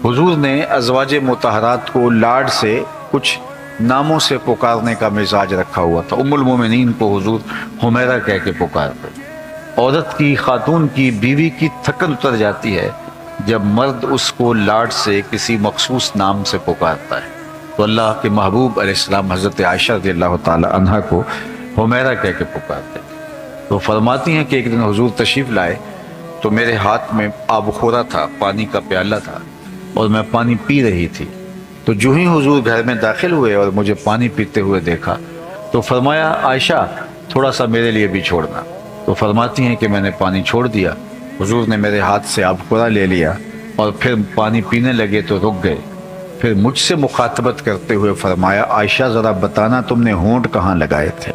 حضور نے ازواج مطہرات کو لاڈ سے کچھ ناموں سے پکارنے کا مزاج رکھا ہوا تھا۔ ام المومنین کو حضور حمیرہ کہہ کے پکارتے۔ عورت کی، خاتون کی، بیوی کی تھکن اتر جاتی ہے جب مرد اس کو لاڈ سے کسی مخصوص نام سے پکارتا ہے، تو اللہ کے محبوب علیہ السلام حضرت عائشہ رضی اللہ تعالی عنہا کو حمیرہ کہہ کے پکارتے۔ تو فرماتی ہیں کہ ایک دن حضور تشریف لائے تو میرے ہاتھ میں آب خورا تھا، پانی کا پیالہ تھا، اور میں پانی پی رہی تھی۔ تو جو ہی حضور گھر میں داخل ہوئے اور مجھے پانی پیتے ہوئے دیکھا تو فرمایا عائشہ تھوڑا سا میرے لیے بھی چھوڑنا۔ تو فرماتی ہیں کہ میں نے پانی چھوڑ دیا، حضور نے میرے ہاتھ سے آب خورا لے لیا اور پھر پانی پینے لگے تو رک گئے۔ پھر مجھ سے مخاطبت کرتے ہوئے فرمایا عائشہ ذرا بتانا تم نے ہونٹ کہاں لگائے تھے؟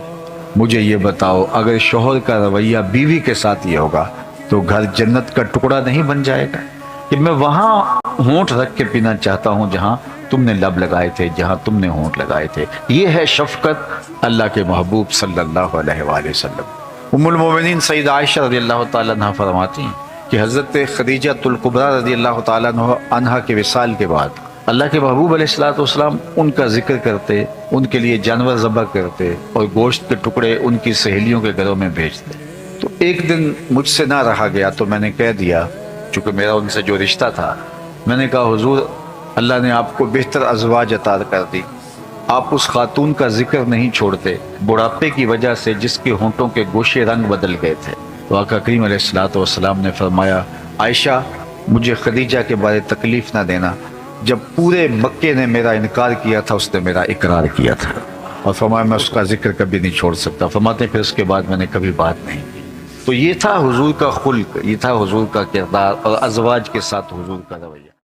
مجھے یہ بتاؤ، اگر شوہر کا رویہ بیوی کے ساتھ یہ ہوگا تو گھر جنت کا ٹکڑا نہیں بن جائے گا کہ میں وہاں ہونٹ رکھ کے پینا چاہتا ہوں جہاں تم نے لب لگائے تھے، جہاں تم نے ہونٹ لگائے تھے۔ یہ ہے شفقت اللہ کے محبوب صلی اللہ علیہ وآلہ وسلم۔ ام المومنین سیدہ عائشہ رضی اللہ تعالیٰ عنہ فرماتی ہیں کہ حضرت خدیجہ الکبریٰ رضی اللہ تعالیٰ عنہ کے وصال کے بعد اللہ کے محبوب علیہ السلام ان کا ذکر کرتے، ان کے لیے جانور ذبح کرتے اور گوشت کے ٹکڑے ان کی سہیلیوں کے گھروں میں بھیجتے۔ تو ایک دن مجھ سے نہ رہا گیا تو میں نے کہہ دیا، چونکہ میرا ان سے جو رشتہ تھا، میں نے کہا حضور اللہ نے آپ کو بہتر ازواج عطا کر دی، آپ اس خاتون کا ذکر نہیں چھوڑتے بڑھاپے کی وجہ سے جس کے ہونٹوں کے گوشے رنگ بدل گئے تھے۔ تو آقا کریم علیہ السلام نے فرمایا عائشہ مجھے خدیجہ کے بارے تکلیف نہ دینا، جب پورے مکے نے میرا انکار کیا تھا اس نے میرا اقرار کیا تھا، اور فرمایا میں اس کا ذکر کبھی نہیں چھوڑ سکتا۔ فرماتے ہیں پھر اس کے بعد میں نے کبھی بات نہیں کی۔ تو یہ تھا حضور کا خلق، یہ تھا حضور کا کردار اور ازواج کے ساتھ حضور کا رویہ۔